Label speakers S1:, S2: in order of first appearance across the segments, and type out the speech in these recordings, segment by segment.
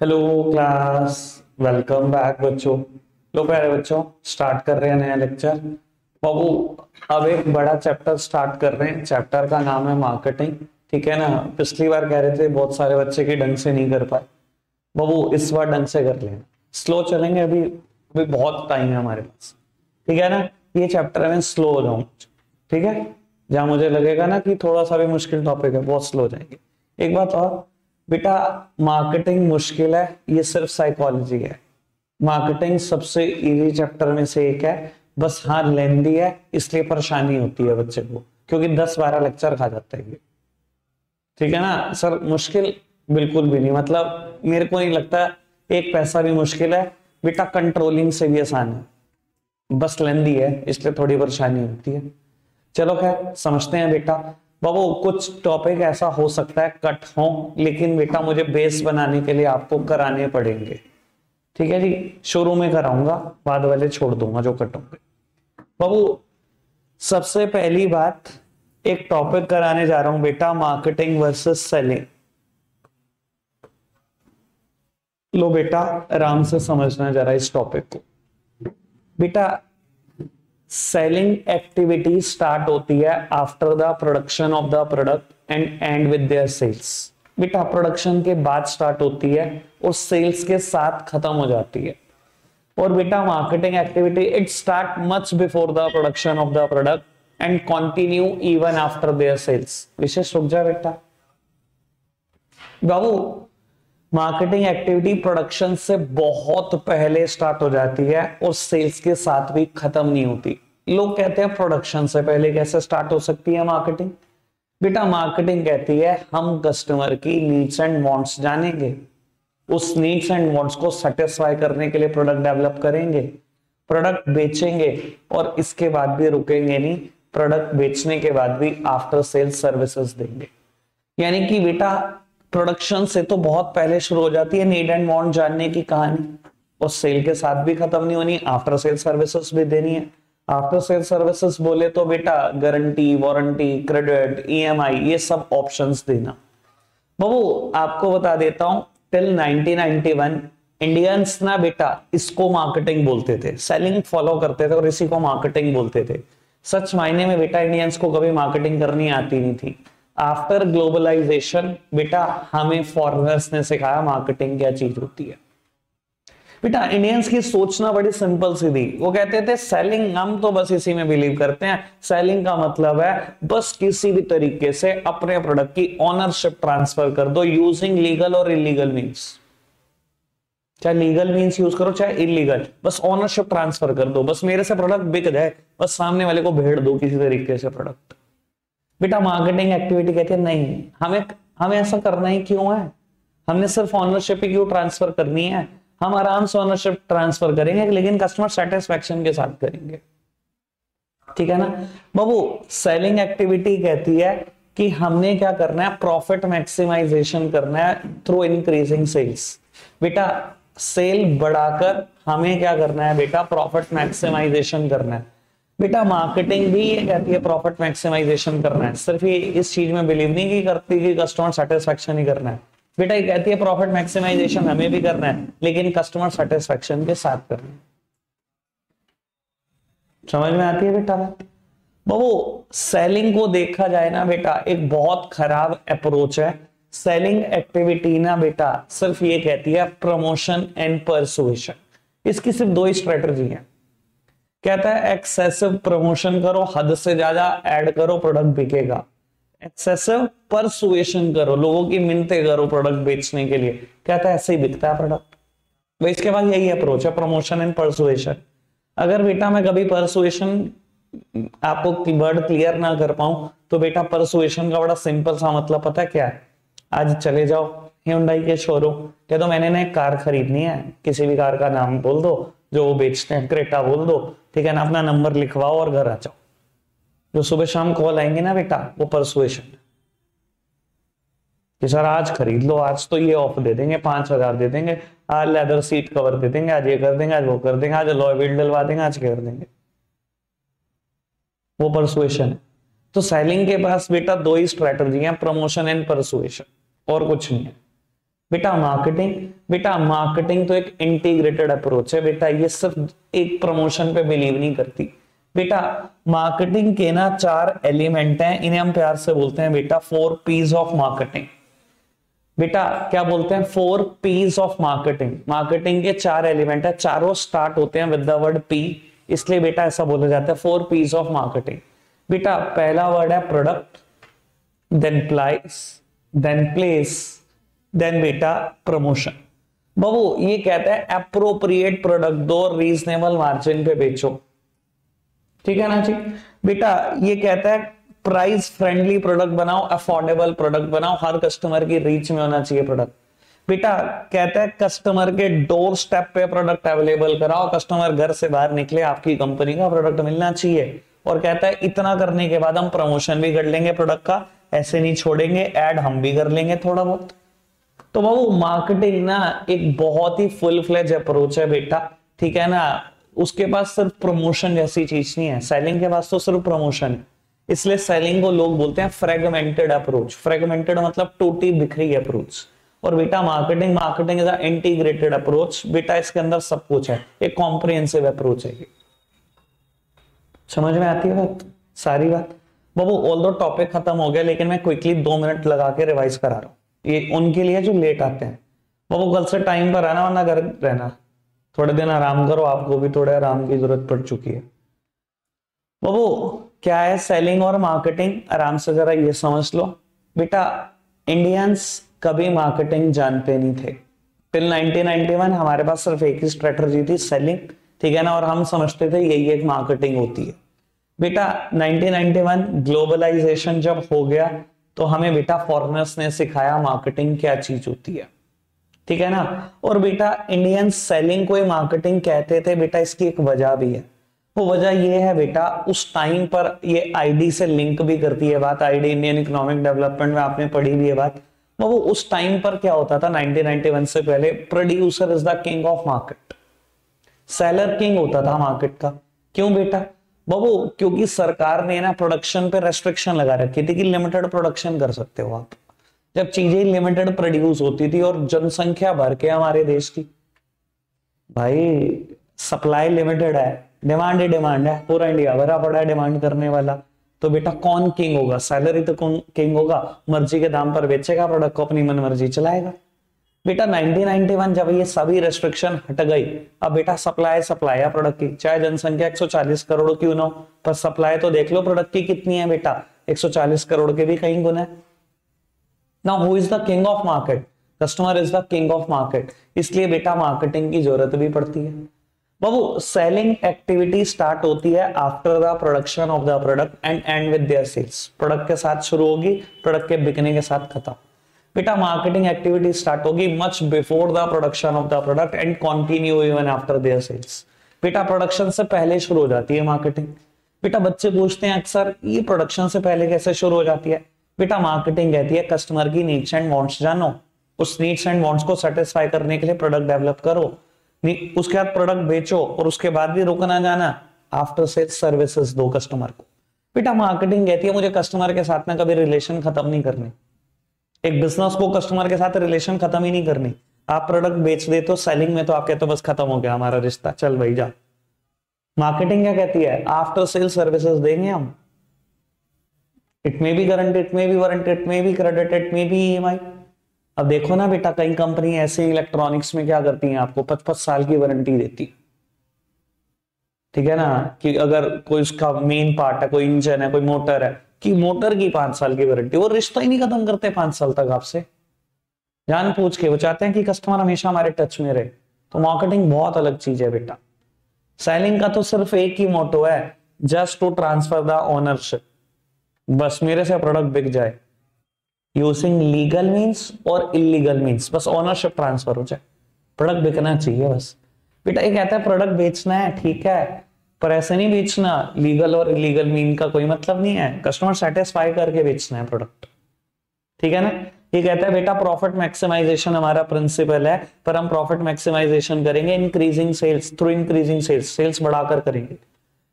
S1: Hello class. Welcome back बच्चों। लो प्यारे बच्चों, स्टार्ट कर रहे हैं नया लेक्चर। बाबू, अब एक बड़ा चैप्टर स्टार्ट कर रहे हैं। चैप्टर का नाम है मार्केटिंग। ठीक है ना। पिछली बार कह रहे थे बहुत सारे बच्चे की ढंग से नहीं कर पाए। बाबू इस बार ढंग से कर लेना। स्लो चलेंगे, अभी अभी बहुत टाइम है हमारे पास। ठीक है ना। ये चैप्टर में स्लो हो जाऊं। ठीक है। जहां मुझे लगेगा ना कि थोड़ा सा भी मुश्किल टॉपिक है, बहुत स्लो हो जाएंगे। एक बात और बेटा, मार्केटिंग मुश्किल है ये सिर्फ साइकोलॉजी है। मार्केटिंग सबसे इजी चैप्टर में से एक है। बस हाँ लेंदी है, इसलिए परेशानी होती है बच्चे को, क्योंकि 10-12 लेक्चर खा जाते हैं। ठीक है ना सर। मुश्किल बिल्कुल भी नहीं, मतलब मेरे को नहीं लगता एक पैसा भी मुश्किल है। बेटा कंट्रोलिंग से भी आसान है, बस लेंदी है इसलिए थोड़ी परेशानी होती है। चलो खैर समझते हैं बेटा। बाबू कुछ टॉपिक ऐसा हो सकता है कट हो, लेकिन बेटा मुझे बेस बनाने के लिए आपको कराने पड़ेंगे। ठीक है जी। शुरू में कराऊंगा, बाद वाले छोड़ दूंगा जो कट होंगे। बाबू सबसे पहली बात, एक टॉपिक कराने जा रहा हूं बेटा, मार्केटिंग वर्सेस सेलिंग। लो बेटा आराम से समझना जरा इस टॉपिक को। बेटा सेलिंग एक्टिविटी स्टार्ट होती है after the production of the product and end with their sales. बेटा प्रोडक्शन के बाद स्टार्ट होती है और सेल्स के साथ खत्म हो जाती है। और बेटा marketing activity it start much before the production of the product and continue even after there sales. Vishesh रुक जा बेटा। बाबू मार्केटिंग एक्टिविटी प्रोडक्शन से बहुत पहले स्टार्ट हो जाती है और सेल्स के साथ भी खत्म नहीं होती। लोग कहते हैं प्रोडक्शन से पहले कैसे स्टार्ट हो सकती है मार्केटिंग। बेटा मार्केटिंग कहती है हम कस्टमर की नीड्स एंड वांट्स जानेंगे, उस नीड्स एंड वांट्स को सेटिस्फाई करने के लिए प्रोडक्ट डेवलप करेंगे, प्रोडक्ट बेचेंगे और इसके बाद भी रुकेंगे नहीं, प्रोडक्ट बेचने के बाद भी आफ्टर सेल्स सर्विसेज देंगे। यानी कि बेटा प्रोडक्शन से तो बहुत पहले शुरू हो जाती है नीड एंड वांट जानने की कहानी, और सेल के साथ भी खत्म नहीं होनी, आफ्टर सेल सर्विसेज भी देनी है। आफ्टर सेल सर्विसेज बोले तो बेटा गारंटी, वारंटी, क्रेडिट, ईएमआई, ये सब ऑप्शंस देना। बाबू आपको बता देता हूं, टिल 1991 इंडियंस ना बेटा इसको मार्केटिंग बोलते थे, सेलिंग फॉलो करते थे और इसी को मार्केटिंग बोलते थे। सच मायने में बेटा इंडियंस को कभी मार्केटिंग करनी आती नहीं थी। आफ्टर ग्लोबलाइजेशन बेटा हमें फॉरेनर्स ने सिखाया मार्केटिंग क्या चीज होती है। बेटा इंडियंस की सोचना बड़ी सिंपल सी थी। वो कहते थे सेलिंग, हम तो बस इसी में बिलीव करते हैं, सेलिंग का मतलब है बस किसी भी तरीके से अपने प्रोडक्ट की ओनरशिप ट्रांसफर कर दो यूजिंग लीगल और इलीगल मींस। चाहे लीगल मींस यूज करो चाहे इलीगल, बस ओनरशिप ट्रांसफर कर दो, बस मेरे से प्रोडक्ट बिक जाए, बस सामने वाले को भेड़ दो किसी तरीके से प्रोडक्ट। बेटा मार्केटिंग एक्टिविटी कहती है नहीं, हमें हमें ऐसा करना ही क्यों है, हमने सिर्फ ओनरशिप ही क्यों ट्रांसफर करनी है, हम आराम से ओनरशिप ट्रांसफर करेंगे लेकिन कस्टमर सेटिस्फेक्शन के साथ करेंगे। ठीक है ना बाबू। सेलिंग एक्टिविटी कहती है कि हमने क्या करना है, प्रॉफिट मैक्सिमाइजेशन करना है थ्रू इंक्रीजिंग सेल्स। बेटा सेल बढ़ाकर हमें क्या करना है बेटा, प्रॉफिट मैक्सिमाइजेशन करना है। बेटा मार्केटिंग भी ये कहती है प्रॉफिट मैक्सिमाइजेशन करना है, सिर्फ ये इस चीज में बिलीव नहीं की करती कि कस्टमर सेटिस्फेक्शन ही करना है। बेटा ये कहती है प्रॉफिट मैक्सिमाइजेशन हमें भी करना है लेकिन कस्टमर सेटिस्फेक्शन के साथ करना है। समझ में आती है बेटा बात। बाबू सेलिंग को देखा जाए ना बेटा एक बहुत खराब अप्रोच है। सेलिंग एक्टिविटी ना बेटा सिर्फ ये कहती है प्रमोशन एंड परसुएशन। इसकी सिर्फ दो ही स्ट्रेटजी है। कहता है एक्सेसिव प्रमोशन करो, हद से ज्यादा ऐड करो, प्रोडक्ट बिकेगा। एक्सेसिव परसुएशन करो, लोगों की मिन्नतें करो प्रोडक्ट बेचने के लिए, कहता है ऐसे ही बिकता है प्रोडक्ट। भाई इसके बाद यही अप्रोच है, प्रमोशन एंड परसुएशन। अगर बेटा मैं कभी परसुएशन आपको वर्ड क्लियर ना कर पाऊं तो बेटा परसुएशन का बड़ा सिंपल सा मतलब पता है क्या है। आज चले जाओ Hyundai के शोरूम, कह दो मैंने ना एक कार खरीदनी है, किसी भी कार का नाम बोल दो जो वो बेचते हैं, क्रेटा बोल दो, ठीक है ना, अपना नंबर लिखवाओ और घर आ जाओ। जो सुबह शाम कॉल आएंगे ना बेटा वो परसुएशन कि सर आज खरीद लो, आज तो ये ऑफ दे देंगे, 5,000 दे देंगे, आज लेदर सीट कवर दे देंगे, आज ये कर देंगे, आज वो कर देंगे, आज अलॉय व्हील डलवा देंगे, आज कर देंगे। वो परसुएशन है। तो सेलिंग के पास बेटा दो ही स्ट्रेटजी है, प्रमोशन एंड परसुएशन, और कुछ नहीं है। बेटा मार्केटिंग तो एक इंटीग्रेटेड अप्रोच है बेटा, ये सिर्फ एक प्रमोशन पे बिलीव नहीं करती बेटा। मार्केटिंग के ना 4 एलिमेंट हैं, इन्हें हम प्यार से बोलते हैं बेटा 4 P's ऑफ मार्केटिंग। बेटा क्या बोलते हैं? 4 P's ऑफ मार्केटिंग। मार्केटिंग के 4 एलिमेंट है, चारों स्टार्ट होते हैं विद द वर्ड P, इसलिए बेटा ऐसा बोला जाता है 4 P's ऑफ मार्केटिंग। बेटा पहला वर्ड है product, then price, then place, then बेटा प्रमोशन। बाबू ये कहता है अप्रोप्रिएट प्रोडक्ट दो, रीजनेबल मार्जिन पे बेचो, ठीक है ना जी। बेटा ये कहता है प्राइस फ्रेंडली प्रोडक्ट बनाओ, अफोर्डेबल प्रोडक्ट बनाओ, हर कस्टमर की रीच में होना चाहिए प्रोडक्ट। बेटा कहता है कस्टमर के डोर स्टेप पे प्रोडक्ट अवेलेबल कराओ, कस्टमर घर से बाहर निकले आपकी कंपनी का प्रोडक्ट मिलना चाहिए। और कहता है इतना करने के बाद हम प्रमोशन भी कर लेंगे प्रोडक्ट का, ऐसे नहीं छोड़ेंगे, ऐड हम भी कर लेंगे थोड़ा बहुत। तो बाबू मार्केटिंग ना एक बहुत ही फुल फ्लेज अप्रोच है बेटा, ठीक है ना। उसके पास सिर्फ प्रमोशन जैसी चीज नहीं है, सेलिंग के पास तो सिर्फ प्रमोशन है, इसलिए सेलिंग को लोग बोलते हैं फ्रेगमेंटेड अप्रोच। फ्रेगमेंटेड मतलब टूटी बिखरी अप्रोच। और बेटा marketing is a integrated approach बेटा, इसके अंदर सब कुछ है, एक कॉम्प्रिहेंसिव अप्रोच है ये। समझ में आती है बात, सारी बात। बाबू ऑल्दो टॉपिक खत्म हो गया, लेकिन मैं क्विकली 2 मिनट लगा के रिवाइज करा रहा हूँ, ये उनके लिए जो लेट आते हैं। बाबू कल से टाइम पर आना वरना घर रहना, थोड़े दिन आराम करो, आपको भी थोड़े आराम की जरूरत पड़ चुकी है। बाबू क्या है सेलिंग और मार्केटिंग, आराम से जरा ये समझ लो बेटा। इंडियंस कभी मार्केटिंग जानते नहीं थे। टिल 1991 हमारे पास सिर्फ एक ही स्ट्रेटजी थी, सेलिंग, ठीक है ना, और हम समझते थे यही एक मार्केटिंग होती है। बेटा 1991 ग्लोबलाइजेशन जब हो गया तो हमें बेटा फॉरेनर्स ने सिखाया मार्केटिंग क्या चीज होती है, ठीक है ना। और बेटा इंडियन सेलिंग को मार्केटिंग कहते थे बेटा, इसकी एक वजह भी है। वो वजह ये है बेटा, उस टाइम पर ये आईडी से लिंक भी करती है बात, आईडी इंडियन इकोनॉमिक डेवलपमेंट में आपने पढ़ी भी है बात। वो उस टाइम पर क्या होता था 1991 से पहले, producer is the king of market, seller king होता था मार्केट का। क्यों बेटा? बाबू क्योंकि सरकार ने ना प्रोडक्शन पे रेस्ट्रिक्शन लगा रखी थी कि लिमिटेड प्रोडक्शन कर सकते हो आप। जब चीजें लिमिटेड प्रोड्यूस होती थी और जनसंख्या भर के हमारे देश की, भाई सप्लाई लिमिटेड है, डिमांड ही डिमांड है, पूरा इंडिया भरा पड़ा है डिमांड करने वाला, तो बेटा कौन किंग होगा? सैलरी तो कौन किंग होगा? मर्जी के दाम पर बेचेगा प्रोडक्ट को, अपनी मन मर्जी चलाएगा। बेटा 1991 जब ये सभी रेस्ट्रिक्शन हट गई, अब बेटा सप्लाई है प्रोडक्ट की, चाहे जनसंख्या 140 करोड़ क्यों ना हो, पर सप्लाई तो देख लो प्रोडक्ट की कितनी है बेटा, 140 करोड़ के भी कहीं गुना है। Now who is the king of market? Customer is the king of market, इसलिए बेटा मार्केटिंग की जरूरत भी पड़ती है। बाबू सेलिंग एक्टिविटी स्टार्ट होती है after the production of the product and end with their sales. Product के साथ शुरू होगी, प्रोडक्ट के बिकने के साथ खत्म। बेटा मार्केटिंग एक्टिविटी स्टार्ट होगी much before the production of the product and continue even after there sales. बेटा प्रोडक्शन से पहले शुरू हो जाती है मार्केटिंग। बेटा बच्चे पूछते हैं अक्सर ये प्रोडक्शन से पहले कैसे शुरू हो जाती है? बेटा मार्केटिंग कहती है कस्टमर की नीड्स एंड वांट्स जानो, उस नीड्स एंड वांट्स को सेटिस्फाई करने के लिए प्रोडक्ट डेवलप करो, उसके बाद प्रोडक्ट बेचो, और उसके बाद भी रुकना जाना, आफ्टर सेल्स सर्विसेज दो कस्टमर को। बेटा मार्केटिंग कहती है मुझे कस्टमर के साथ ना कभी रिलेशन खत्म नहीं करनी, एक बिजनेस को कस्टमर के साथ रिलेशन खत्म ही नहीं करनी। आप प्रोडक्ट बेच देते हो, सेलिंग में तो आप कहते हो बस खत्म हो गया हमारा रिश्ता, चल भाई जा। मार्केटिंग क्या कहती है? आफ्टर सेल सर्विसेज देंगे हम, it may be guarantee, it may be warranty, it may be credit, it may be EMI. अब देखो ना बेटा कई कंपनी ऐसे इलेक्ट्रॉनिक्स में क्या करती हैं, आपको 55 साल की वारंटी देती, ठीक है ना, कि अगर कोई उसका मेन पार्ट है, कोई इंजन है, कोई मोटर है, कि मोटर की 5 साल की वारंटी। वो रिश्ता ही नहीं खत्म करते 5 साल तक आपसे, जान पूछ के। वो चाहते हैं कि कस्टमर हमेशा हमारे टच में रहे। तो मार्केटिंग बहुत अलग चीज है बेटा। सेलिंग का तो सिर्फ एक ही मोटो है, just to transfer the ownership, बस मेरे से प्रोडक्ट बिक जाए, यूजिंग लीगल मीन्स और इलीगल मीन्स, बस ओनरशिप ट्रांसफर हो जाए, प्रोडक्ट बिकना चाहिए बस। बेटा ये कहता है प्रोडक्ट बेचना है, ठीक है, पर ऐसे नहीं बेचना, लीगल और इलीगल मीन का कोई मतलब नहीं है, कस्टमर सेटिस्फाई करके बेचना है प्रोडक्ट, ठीक है ना। ये कहता है बेटा प्रॉफिट मैक्सिमाइजेशन हमारा प्रिंसिपल है, पर हम प्रॉफिट मैक्सिमाइजेशन करेंगे increasing sales, through increasing sales, sales बढ़ाकर करेंगे।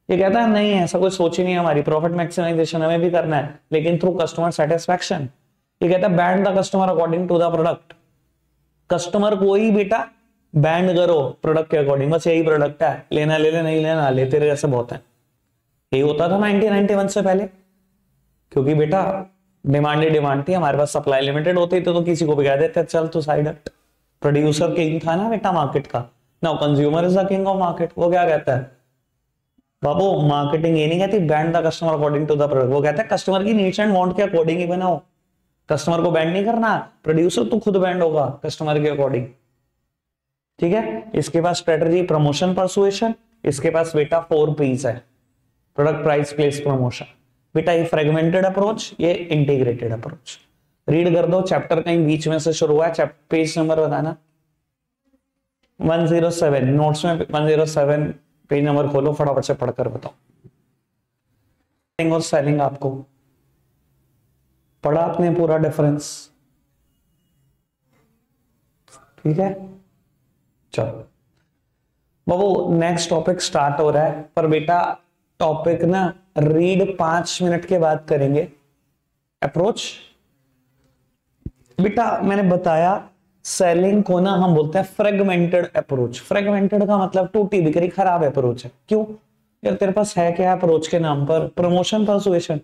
S1: ये कहता है नहीं ऐसा कोई सोच ही नहीं है हमारी, प्रॉफिट मैक्सिमाइजेशन हमें भी करना है लेकिन थ्रू कस्टमर सेटिस्फैक्शन। ये कहता है bend the customer according to the product, customer को ही बेटा बैंड करो प्रोडक्ट के अकॉर्डिंग, बस यही प्रोडक्ट है, लेना ले ले, नहीं लेना ले, तेरे जैसे बहुत है। यही होता था 1991 से पहले, क्योंकि बेटा डिमांड ही डिमांड थी, हमारे पास सप्लाई लिमिटेड होती थी, तो किसी को भी कह देते चल तू साइड हट। प्रोड्यूसर किंग था ना बेटा मार्केट का, now consumer is the king of market. वो क्या कहता है बाबू, मार्केटिंग ये नहीं कहती bend the customer according to the product, वो कहता है कस्टमर की नीड्स एंड वांट के अकॉर्डिंग ही बनाओ। कस्टमर को बैंड नहीं करना, प्रोड्यूसर तो खुद बैंड होगा कस्टमर के अकॉर्डिंग। ठीक है, इसके पास स्ट्रेटजी, प्रमोशन, परसुएशन। इसके पास बेटा 4 P's है, प्रोडक्ट, प्राइस, प्लेस, प्रमोशन। बेटा ये फ्रेगमेंटेड अप्रोच, ये इंटीग्रेटेड अप्रोच। रीड कर दो, चैप्टर कहीं बीच में से शुरू हुआ है, पेज नंबर बताना। 107 नोट्स में 107 पेज नंबर खोलो, फटाफट से पढ़कर बताओ। और सेलिंग आपको पढ़ा आपने पूरा डिफरेंस? ठीक है, चलो बाबू नेक्स्ट टॉपिक स्टार्ट हो रहा है, पर बेटा टॉपिक ना रीड 5 मिनट के बाद करेंगे। अप्रोच बेटा मैंने बताया सेलिंग को ना हम बोलते हैं फ्रेगमेंटेड अप्रोच। फ्रेगमेंटेड का मतलब टूटी बिखरी खराब अप्रोच है। क्यों यार, तेरे पास है क्या अप्रोच के नाम पर? प्रमोशन, परसुएशन,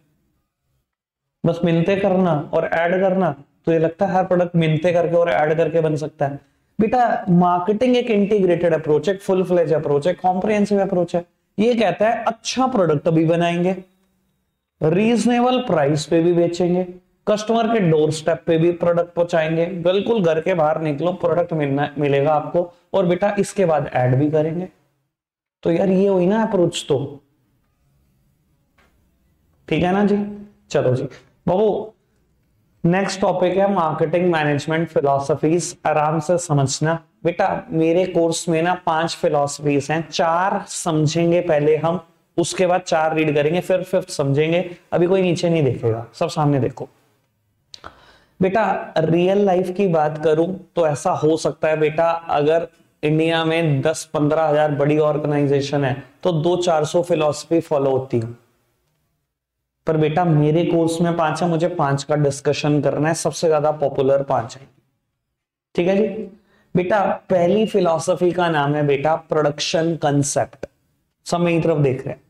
S1: बस मिलते करना और ऐड करना। तो ये लगता है हर प्रोडक्ट मिलते करके और ऐड करके बन सकता है? बेटा मार्केटिंग एक इंटीग्रेटेड अप्रोच है, फुल फ्लेज अप्रोच है, कॉम्प्रिहेंसिव अप्रोच है। ये कहता है अच्छा प्रोडक्ट भी बनाएंगे, रीजनेबल प्राइस पे भी बेचेंगे, कस्टमर के डोर स्टेप पे भी प्रोडक्ट पहुंचाएंगे, बिल्कुल घर के बाहर निकलो प्रोडक्ट मिलेगा आपको, और बेटा इसके बाद ऐड भी करेंगे। तो यार ये हुई ना अप्रोच। तो ठीक है ना जी, चलो जी बाबू नेक्स्ट टॉपिक है मार्केटिंग मैनेजमेंट फिलॉसफीज। आराम से समझना बेटा, मेरे कोर्स में ना 5 फिलॉसफीज हैं, 4 समझेंगे पहले हम, उसके बाद 4 रीड करेंगे, फिर 5th समझेंगे। अभी कोई नीचे नहीं देखेगा, सब सामने देखो। बेटा रियल लाइफ की बात करूं तो ऐसा हो सकता है बेटा, अगर इंडिया में 10-15 हजार बड़ी ऑर्गेनाइजेशन है तो 200-400 फिलॉसफी फॉलो होती है। पर बेटा मेरे कोर्स में 5 है, मुझे 5 का डिस्कशन करना है, सबसे ज्यादा पॉपुलर 5 है। ठीक है जी बेटा, पहली फिलॉसफी का नाम है बेटा प्रोडक्शन कंसेप्ट। सब मेरी तरफ देख रहे हैं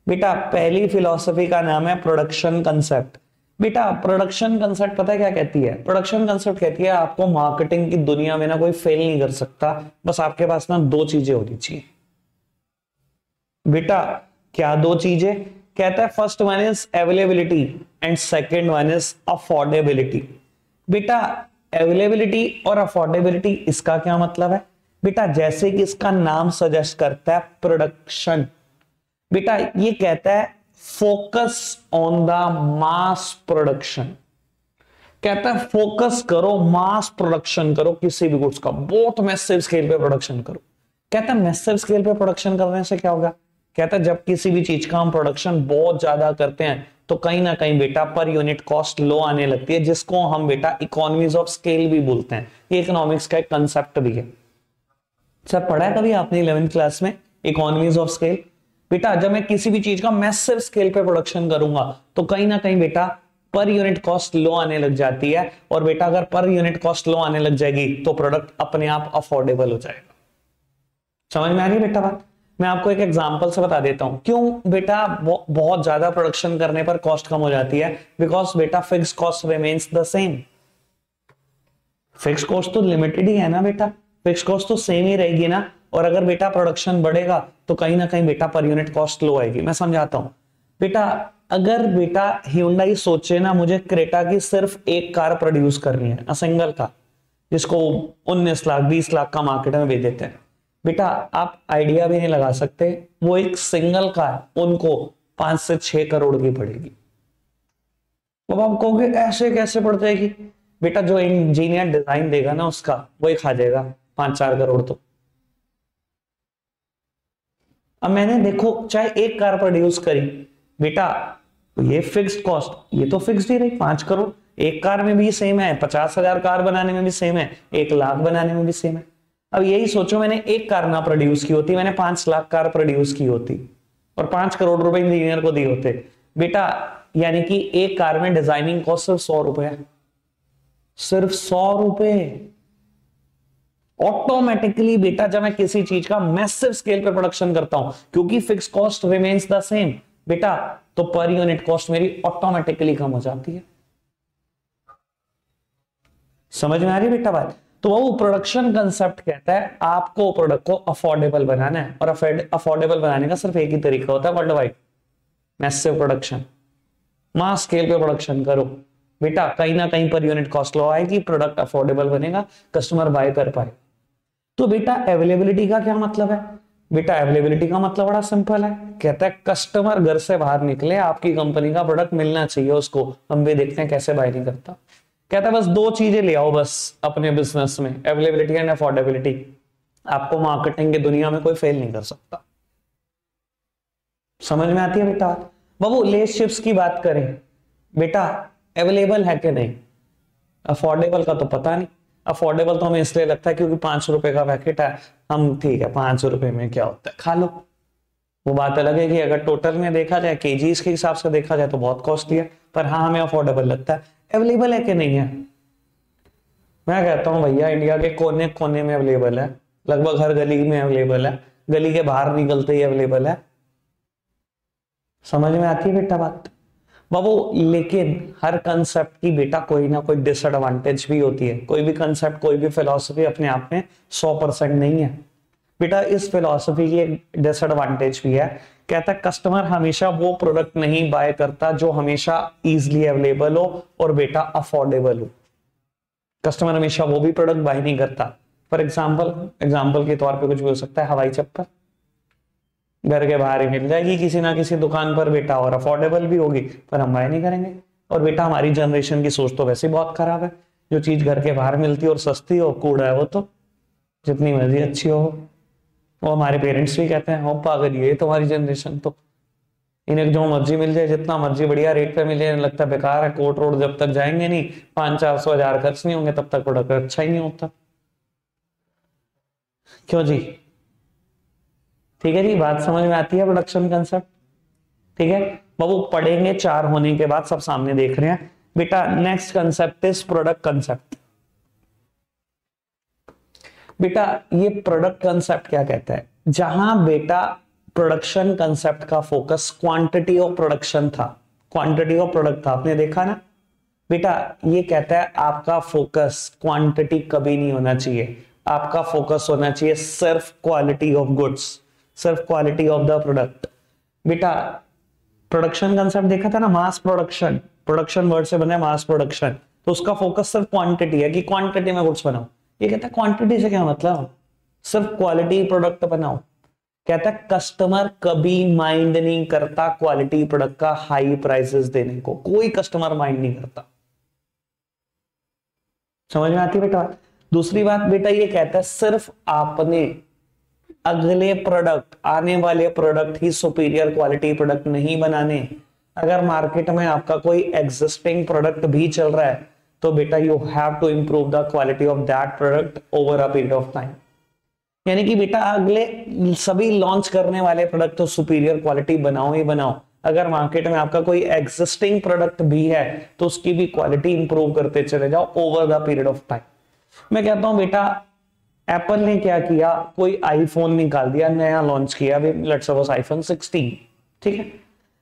S1: बेटा, पहली फिलॉसफी का नाम है प्रोडक्शन कंसेप्ट। बेटा प्रोडक्शन कंसेप्ट पता है क्या कहती है? प्रोडक्शन कंसेप्ट कहती है आपको मार्केटिंग की दुनिया में ना कोई फेल नहीं कर सकता, बस आपके पास ना 2 चीजें होनी चाहिए। बेटा क्या 2 चीजें? कहता है first one is availability and second one is affordability. बेटा अवेलेबिलिटी और अफोर्डेबिलिटी, इसका क्या मतलब है? बेटा जैसे कि इसका नाम सजेस्ट करता है प्रोडक्शन, बेटा ये कहता है focus on the mass production. कहता है फोकस करो, मास प्रोडक्शन करो किसी भी गुड्स का, बहुत मैसिव स्केल पे प्रोडक्शन करो। कहता है मैसिव स्केल पे प्रोडक्शन करने से क्या होगा? कहता है जब किसी भी चीज का हम प्रोडक्शन बहुत ज्यादा करते हैं तो कहीं ना कहीं बेटा पर यूनिट कॉस्ट लो आने लगती है, जिसको हम बेटा इकोनॉमीज ऑफ स्केल भी बोलते हैं। ये इकोनॉमिक्स का एक कंसेप्ट भी है। सर पढ़ा है कभी आपने 11th क्लास में इकोनॉमीज ऑफ स्केल? बेटा जब मैं किसी भी चीज का मैसिव स्केल पे प्रोडक्शन करूंगा तो कहीं ना कहीं बेटा पर यूनिट कॉस्ट लो आने लग जाती है, और बेटा अगर पर यूनिट कॉस्ट लो आने लग जाएगी तो प्रोडक्ट अपने आप अफोर्डेबल हो जाएगा। समझ में आ रही है बेटा बात? मैं आपको एक एग्जांपल से बता देता हूं क्यों बेटा बहुत ज्यादा प्रोडक्शन करने पर कॉस्ट कम हो जाती है। बिकॉज बेटा fix cost remains the same. Fix cost तो लिमिटेड ही है ना बेटा, फिक्स कॉस्ट तो सेम ही रहेगी ना। और अगर बेटा प्रोडक्शन बढ़ेगा तो कहीं ना कहीं बेटा पर यूनिट कॉस्ट लो आएगी। मैं समझाता हूं बेटा, अगर बेटा Hyundai सोचे ना मुझे क्रेटा की सिर्फ एक कार प्रोड्यूस करनी है, सिंगल कार, जिसको 19 लाख 20 लाख का मार्केट में बेच देते हैं, बेटा आप आइडिया भी नहीं लगा सकते, वो एक सिंगल कार उनको 5 से 6 करोड़ की पड़ेगी। अब आप कहोगे ऐसे कैसे पड़ जाएगी? बेटा जो इंजीनियर डिजाइन देगा ना उसका वही खा जाएगा 5-4 करोड़। तो अब मैंने देखो चाहे एक कार प्रोड्यूस करी बेटा, ये फिक्स्ड कॉस्ट, ये तो फिक्स्ड ही रही 5 करोड़। एक कार में भी सेम है, 50,000 कार बनाने में भी सेम है, 1 लाख बनाने में भी सेम है। अब यही सोचो मैंने एक कार ना प्रोड्यूस की होती, मैंने 5 लाख कार प्रोड्यूस की होती और 5 करोड़ रुपए इंजीनियर को दिए होते बेटा, यानी कि एक कार में डिजाइनिंग कॉस्ट सिर्फ 100 रुपए है, सिर्फ 100 रुपए। ऑटोमेटिकली बेटा जब मैं किसी चीज का मैसिव स्केल पे प्रोडक्शन करता हूं, क्योंकि fix cost remains the same बेटा, तो पर यूनिट कॉस्ट मेरी ऑटोमेटिकली कम हो जाती है। समझ में आ रही बेटा बात? तो वो प्रोडक्शन कंसेप्ट कहता है आपको प्रोडक्ट को अफोर्डेबल बनाना है, और अफोर्डेबल बनाने का सिर्फ एक ही तरीका होता है world wide, massive production. Mass scale पे प्रोडक्शन करो बेटा, कहीं ना कहीं पर यूनिट कॉस्ट लो आएगी, प्रोडक्ट अफोर्डेबल बनेगा, कस्टमर बाय कर पाए। तो बेटा अवेलेबिलिटी का क्या मतलब है? बेटा अवेलेबिलिटी का मतलब बड़ा सिंपल है, कहता है कस्टमर घर से बाहर निकले, आपकी कंपनी का प्रोडक्ट मिलना चाहिए उसको, हम भी देखते हैं कैसे बाय नहीं करता। कहता है बस दो चीजें ले आओ बस अपने बिजनेस में, अवेलेबिलिटी एंड अफोर्डेबिलिटी, आपको मार्केटिंग की दुनिया में कोई फेल नहीं कर सकता। समझ में आती है बेटा? बाबू रिलेशनशिप्स की बात करें बेटा, अवेलेबल है कि नहीं? अफोर्डेबल का तो पता नहीं, अफोर्डेबल तो हमें इसलिए लगता है क्योंकि 5 रुपए का पैकेट है, हम ठीक है 5 रुपए में क्या होता है खा लो। वो बात अलग है कि अगर टोटल में देखा जाए, केजीज के हिसाब से देखा जाए तो बहुत कॉस्टली है, पर हाँ हमें अफोर्डेबल लगता है। अवेलेबल है कि नहीं है? मैं कहता हूं भैया इंडिया के कोने कोने में अवेलेबल है, लगभग हर गली में अवेलेबल है, गली के बाहर निकलते ही अवेलेबल है। समझ में आती है बेटा बात? बाबू लेकिन हर कंसेप्ट की बेटा कोई ना कोई डिसएडवांटेज भी होती है, कोई भी कंसेप्ट कोई भी फिलॉसफी अपने आप में 100% नहीं है बेटा। इस फिलॉसफी की एक डिसएडवांटेज भी है, कहता है कस्टमर हमेशा वो प्रोडक्ट नहीं बाय करता जो हमेशा इजीली अवेलेबल हो और बेटा अफोर्डेबल हो। कस्टमर हमेशा वो भी प्रोडक्ट बाय नहीं करता। फॉर एग्जाम्पल के तौर पे कुछ भी हो सकता है, हवाई चप्पल घर के बाहर ही मिल जाएगी किसी ना किसी दुकान पर बेटा, और अफोर्डेबल भी होगी, पर हम बाय नहीं करेंगे। और बेटा हमारी जनरेशन की सोच तो वैसे बहुत खराब है, जो चीज घर के बाहर मिलती है और सस्ती हो, कूड़ा है वो तो, जितनी मर्जी अच्छी हो। वो हमारे पेरेंट्स भी कहते हैं हो पागल ये तुम्हारी जनरेशन, तो इन्हें जो मर्जी मिल जाए, जितना मर्जी बढ़िया रेट पे मिले, लगता है बेकार है। कोर्ट रोड जब तक जाएंगे नहीं, 500-400 खर्च नहीं होंगे, तब तक प्रोडक्ट अच्छा ही नहीं होता। क्यों जी? ठीक है जी, बात समझ में आती है प्रोडक्शन कंसेप्ट? ठीक है बाबू, पढ़ेंगे 4 होने के बाद, सब सामने देख रहे हैं बेटा। Next concept is product concept. बेटा ये प्रोडक्ट कंसेप्ट क्या कहता है? जहां बेटा प्रोडक्शन कंसेप्ट का फोकस क्वांटिटी ऑफ प्रोडक्शन था, क्वांटिटी ऑफ प्रोडक्ट था, आपने देखा ना बेटा, ये कहता है आपका फोकस क्वांटिटी कभी नहीं होना चाहिए, आपका फोकस होना चाहिए सिर्फ क्वालिटी ऑफ गुड्स, सिर्फ क्वालिटी ऑफ द प्रोडक्ट। बेटा प्रोडक्शन कंसेप्ट देखा था ना, मास प्रोडक्शन, प्रोडक्शन वर्ड से बना है मास प्रोडक्शन, तो उसका फोकस सिर्फ क्वांटिटी है कि क्वांटिटी में गुड्स बनाओ। ये कहता है क्वांटिटी से क्या मतलब, सिर्फ क्वालिटी प्रोडक्ट बनाओ। कहता है कस्टमर कभी माइंड नहीं करता क्वालिटी प्रोडक्ट का हाई प्राइसेस देने को, कोई कस्टमर माइंड नहीं करता। समझ में आती है बेटा? दूसरी बात बेटा ये कहता है सिर्फ आपने अगले प्रोडक्ट, आने वाले प्रोडक्ट ही सुपीरियर क्वालिटी प्रोडक्ट नहीं बनाने। अगर मार्केट में आपका कोई एग्जिस्टिंग प्रोडक्ट भी चल रहा है तो बेटा you have to improve the quality of that product over a period of time. यानी कि बेटा अगले सभी लॉन्च करने वाले प्रोडक्ट तो सुपीरियर क्वालिटी बनाओ ही बनाओ। अगर मार्केट में आपका कोई एग्जिस्टिंग प्रोडक्ट भी है तो उसकी भी क्वालिटी इंप्रूव करते चले जाओ over the period of time. मैं कहता हूं बेटा एप्पल ने क्या किया, कोई आईफोन निकाल दिया, नया लॉन्च किया, लेट्स सपोज आईफोन 16, ठीक है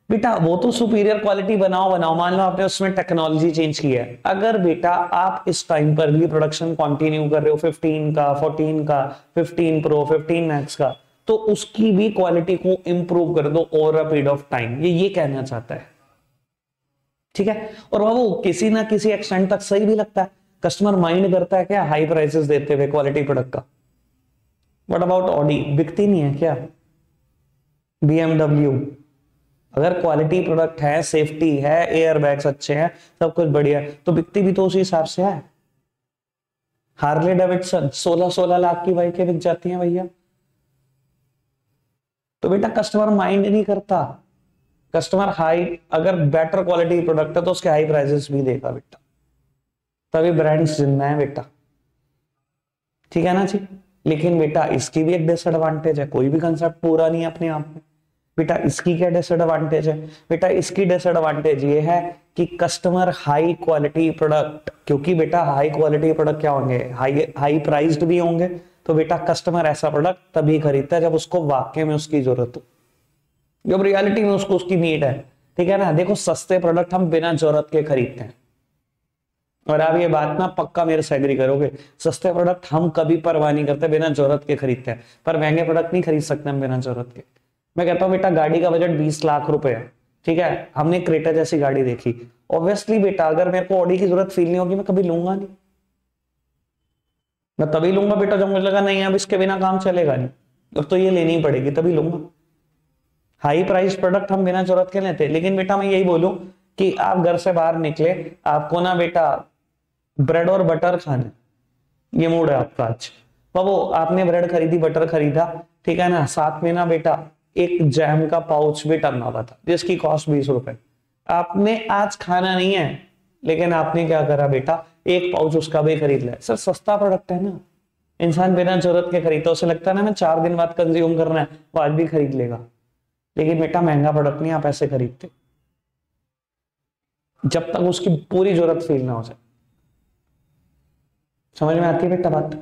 S1: बेटा, वो तो सुपीरियर क्वालिटी बनाओ, मान लो आपने उसमें टेक्नोलॉजी चेंज की है। अगर बेटा आप इस टाइम पर भी प्रोडक्शन कंटिन्यू कर रहे हो 15 का, 14 का, 15 प्रो, 15 मैक्स का, तो उसकी भी क्वालिटी को इंप्रूव कर दो over a period of time, ये कहना चाहता है। ठीक है, और वो किसी ना किसी एक्सटेंट तक सही भी लगता है। कस्टमर माइंड करता है क्या हाई प्राइसेस देते हुए क्वालिटी प्रोडक्ट का? व्हाट अबाउट ऑडी, बिकती नहीं है क्या? BMW, अगर क्वालिटी प्रोडक्ट है, सेफ्टी है, एयर बैग्स अच्छे हैं, सब कुछ बढ़िया है, तो बिकती भी तो उसी हिसाब से है। हार्ले डेविडसन 16-16 लाख की बाइकें बिक जाती हैं भैया। तो बेटा कस्टमर माइंड नहीं करता, कस्टमर हाई, अगर बेटर क्वालिटी प्रोडक्ट है तो उसके हाई प्राइसेस भी देगा बेटा, तभी ब्रांड्स जिंदा है बेटा। ठीक है ना जी? लेकिन बेटा इसकी भी एक डिसएडवांटेज है, कोई भी कंसेप्ट पूरा नहीं है अपने आप में। बेटा इसकी क्या डिसएडवांटेज है? बेटा इसकी डिसएडवांटेज ये है कि कस्टमर हाई क्वालिटी प्रोडक्ट, क्योंकि बेटा हाई क्वालिटी प्रोडक्ट क्या होंगे, हाई प्राइस्ड भी होंगे, तो बेटा कस्टमर ऐसा प्रोडक्ट तभी खरीदता है जब उसको वाकई में उसकी जरूरत हो, जब रियलिटी में उसको उसकी नीड है। ठीक है ना? देखो सस्ते प्रोडक्ट हम बिना जरूरत के खरीदते हैं, और आप ये बात ना पक्का मेरे से एग्री करोगे, सस्ते प्रोडक्ट हम कभी परवाह नहीं करते, बिना जरूरत के खरीदते हैं, पर महंगे प्रोडक्ट नहीं खरीद सकते हम बिना जरूरत के। मैं कहता हूं बेटा गाड़ी का बजट 20 लाख रुपए है, ठीक है, हमने क्रेटा जैसी गाड़ी देखी, ऑब्वियसली बेटा अगर मेरे को ऑडी की जरूरत फील नहीं होगी मैं कभी लूंगा नहीं, मैं तभी लूंगा बेटा जब मुझे लगा नहीं अब इसके बिना काम चलेगा नहीं, अब तो ये लेनी ही पड़ेगी तभी लूंगा। हाई प्राइस प्रोडक्ट हम बिना जरूरत के लेते हैं। लेकिन बेटा मैं यही बोलूं कि आप घर से बाहर निकले, आपको ना बेटा ब्रेड और बटर खाने, ये मूड है आपका आज, बाबू आपने ब्रेड खरीदी बटर खरीदा, ठीक है ना, साथ में ना बेटा एक जैम का पाउच भी टंगा हुआ था जिसकी कॉस्ट 20 रुपए, आपने आज खाना नहीं है लेकिन आपने क्या करा बेटा एक पाउच उसका भी खरीद लिया। सर सस्ता प्रोडक्ट है ना, इंसान बिना जरूरत के खरीदता, उसे लगता है ना मैं 4 दिन बाद कंज्यूम करना है, वो आज भी खरीद लेगा। लेकिन बेटा महंगा प्रोडक्ट नहीं आप ऐसे खरीदते जब तक उसकी पूरी जरूरत फील ना हो जाए। समझ में आती है बेटा बात?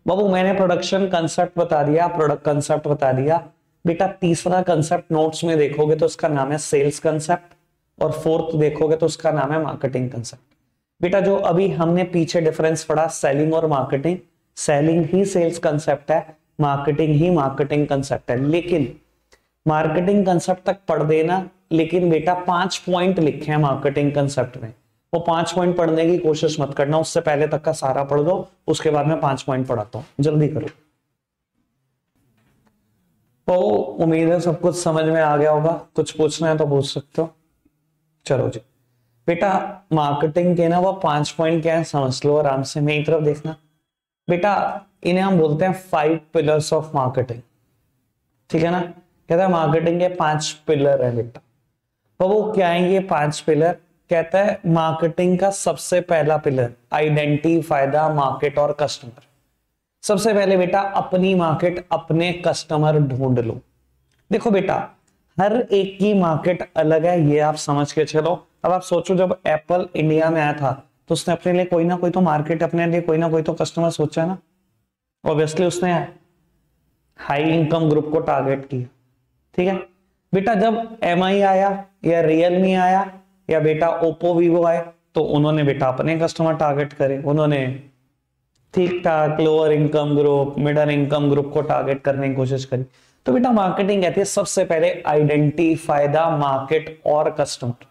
S1: बाबू मैंने प्रोडक्शन कंसेप्ट बता दिया, प्रोडक्ट कंसेप्ट बता दिया बेटा। तीसरा कंसेप्ट नोट्स में देखोगे तो उसका नाम है सेल्स कंसेप्ट, और फोर्थ देखोगे तो उसका नाम है मार्केटिंग कंसेप्ट। बेटा जो अभी हमने पीछे डिफरेंस पढ़ा सेलिंग और मार्केटिंग, सेलिंग ही सेल्स कंसेप्ट है, मार्केटिंग ही मार्केटिंग कंसेप्ट है। लेकिन मार्केटिंग कंसेप्ट तक पढ़ देना, लेकिन बेटा 5 पॉइंट लिखे हैं मार्केटिंग कंसेप्ट में, वो 5 पॉइंट पढ़ने की कोशिश मत करना, उससे पहले तक का सारा पढ़ दो, उसके बाद मैं 5 पॉइंट पढ़ाता हूं, जल्दी करो। तो उम्मीद है सब कुछ समझ में आ गया होगा, कुछ पूछना है तो पूछ सकते हो। चलो जी बेटा मार्केटिंग के ना वो 5 पॉइंट क्या है समझ लो आराम से, मेरी तरफ देखना बेटा। इन्हें हम बोलते हैं 5 पिलर्स ऑफ मार्केटिंग, ठीक है ना। कहता है मार्केटिंग के 5 पिलर है बेटा। तो वो क्या है ये 5 पिलर? कहता है मार्केटिंग का सबसे पहला पिलर आइडेंटिफाई द मार्केट और कस्टमर। सबसे पहले बेटा अपनी मार्केट अपने कस्टमर ढूंढ लो। देखो बेटा हर एक की मार्केट अलग है, ये आप समझ के चलो। अब आप सोचो जब एप्पल इंडिया में आया था तो उसने अपने लिए कोई ना कोई तो मार्केट, अपने लिए कोई ना कोई तो कस्टमर सोचा ना। ऑब्वियसली उसने हाई इनकम ग्रुप को टारगेट किया, ठीक है बेटा। जब MI आया या रियलमी आया या बेटा ओप्पो वीवो आए तो उन्होंने बेटा अपने कस्टमर टारगेट करे, उन्होंने ठीक ठाक lower income group, middle income group को टारगेट करने की कोशिश करी। तो बेटा मार्केटिंग कहती है सबसे पहले आइडेंटिफाई द मार्केट और कस्टमर।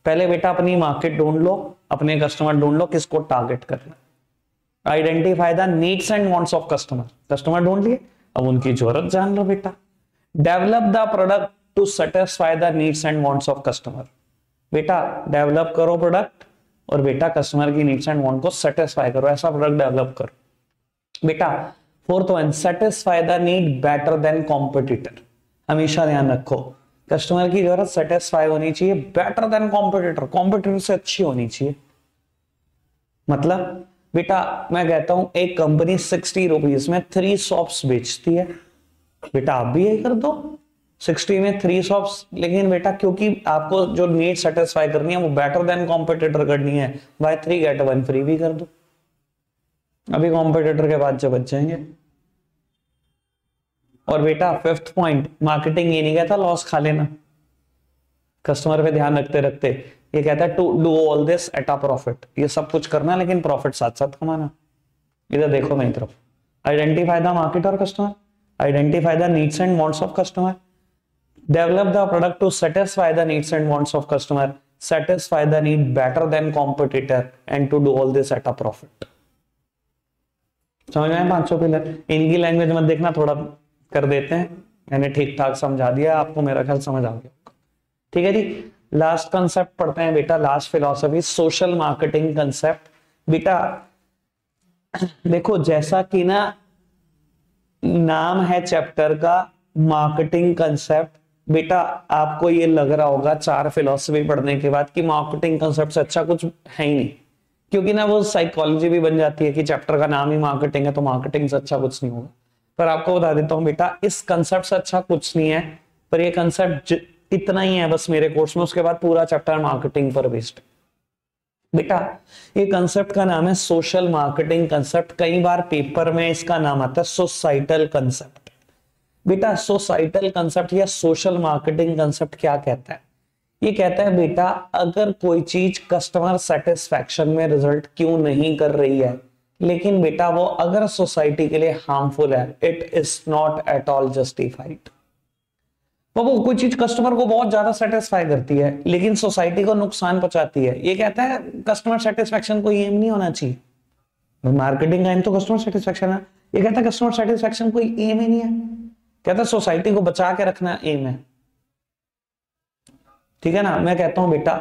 S1: पहले बेटा अपनी मार्केट ढूंढ लो, अपने कस्टमर ढूंढ लो, किसको टारगेट करना। Identify the needs and wants of customer, customer ढूंढ लिए, अब उनकी जरूरत जान लो बेटा। Develop the product to satisfy the needs and wants of customer. बेटा डेवलप करो प्रोडक्ट और बेटा कस्टमर की नीड्स एंड वांट को सेटिस्फाई करो, ऐसा प्रोडक्ट डेवलप करो बेटा। Fourth one satisfy the need better than competitor. हमेशा ध्यान रखो कस्टमर की जरूरत सेटिस्फाई होनी चाहिए बेटर देन कॉम्पिटिटर, कॉम्पिटिटर से अच्छी होनी चाहिए। मतलब बेटा मैं कहता हूं एक कंपनी 60 रुपीज में 3 शॉप्स बेचती है, बेटा आप भी यही कर दो 60 में 3 शॉप्स। लेकिन बेटा क्योंकि आपको जो नीड सेटिस्फाई करनी है वो बेटर देन कॉम्पिटिटर करनी है, बाय 3 गेट 1 फ्री भी कर दो। अभी कॉम्पिटिटर के बाद जो बच जाएंगे। और बेटा 5th पॉइंट मार्केटिंग ये नहीं कहता लॉस खा लेना, कस्टमर पे ध्यान रखते रखते ये कहता है to do all this at a profit. ये सब कुछ करना लेकिन प्रॉफिट साथ साथ कमाना। इधर देखो मेरी तरफ, आइडेंटिफाई द मार्केट और customer, identify the needs and wants of customer, develop the product to satisfy the needs and wants of customer, satisfy the need better than competitor and to do all this at a profit। समझ में आए 500 pillar? इनकी language मत देखना, थोड़ा कर देते हैं, मैंने ठीक ठाक समझा दिया आपको, मेरा ख्याल समझ आ गया, ठीक है जी। लास्ट कंसेप्ट पढ़ते हैं बेटा, last philosophy social marketing concept. बेटा देखो जैसा कि ना नाम है चैप्टर का मार्केटिंग कंसेप्ट, बेटा आपको ये लग रहा होगा 4 फिलॉसफी पढ़ने के बाद कि मार्केटिंग कंसेप्ट से अच्छा कुछ है ही नहीं, क्योंकि ना वो साइकोलॉजी भी बन जाती है कि चैप्टर का नाम ही मार्केटिंग है तो मार्केटिंग से अच्छा कुछ नहीं होगा। पर आपको बता देता हूं बेटा इस कंसेप्ट से अच्छा कुछ नहीं है, पर ये कंसेप्ट इतना ही है बस मेरे कोर्स में, उसके बाद पूरा चैप्टर मार्केटिंग पर बेस्ड। बेटा ये कंसेप्ट का नाम है सोशल मार्केटिंग कंसेप्ट। कई बार पेपर में इसका नाम आता है सोसाइटल कंसेप्ट। बेटा सोसाइटल कंसेप्ट या सोशल मार्केटिंग कंसेप्ट क्या कहता है? ये कहता है बेटा अगर कोई चीज कस्टमर सेटिस्फैक्शन में रिजल्ट क्यों नहीं कर रही है, लेकिन बेटा वो अगर सोसाइटी के लिए हार्मफुल है, it is not at all justified. वो कोई चीज कस्टमर को बहुत ज्यादा सेटिस्फाई करती है लेकिन सोसाइटी को नुकसान पहुंचाती है, ये कहता है कस्टमर सेटिस्फैक्शन कोई एम नहीं होना चाहिए। मार्केटिंग का एम तो कस्टमर सेटिस्फैक्शन है, ये कहता है कस्टमर सेटिस्फैक्शन कोई एम ही नहीं है, कहता है सोसाइटी को बचा के रखना एम है। ठीक है ना? मैं कहता हूं बेटा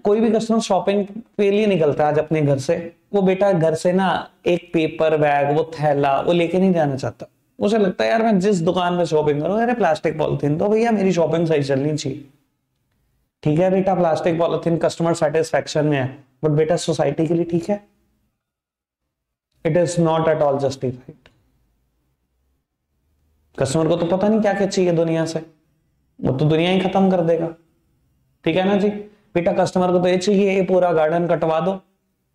S1: कोई भी कस्टमर शॉपिंग के लिए निकलता है आज अपने घर से, वो बेटा घर से ना एक पेपर बैग, वो थैला वो लेके नहीं जाना चाहता। उसे लगता है यार मैं जिस दुकान में शॉपिंग करूं, अरे प्लास्टिक पॉलिथीन तो भैया मेरी शॉपिंग सही चलनी चाहिए। ठीक है बेटा प्लास्टिक पॉलिथीन कस्टमर सेटिस्फैक्शन में है, बट बेटा सोसाइटी के लिए ठीक है? It is not at all justified. Customer को तो पता नहीं क्या क्या चाहिए दुनिया से, वो तो दुनिया ही खत्म कर देगा। ठीक है ना जी? बेटा कस्टमर को तो ये चाहिए ये पूरा गार्डन कटवा दो,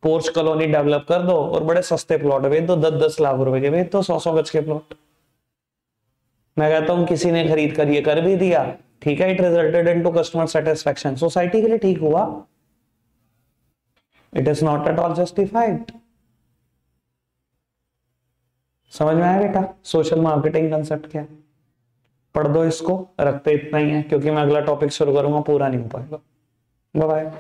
S1: पोर्च कॉलोनी डेवलप कर दो और बड़े सस्ते प्लॉट बेच दो, 10-10 लाख रुपए के बेच दो 100-100 गज के प्लॉट। मैं कहता हूं किसी ने खरीद कर ये कर भी दिया, ठीक है, it resulted into customer satisfaction, society के लिए ठीक हुआ, it is not at all justified. समझ में आया बेटा सोशल मार्केटिंग कंसेप्ट क्या है? पढ़ दो इसको, रखते इतना ही है क्योंकि मैं अगला टॉपिक शुरू करूंगा, पूरा नहीं हो पाएगा। Bye bye.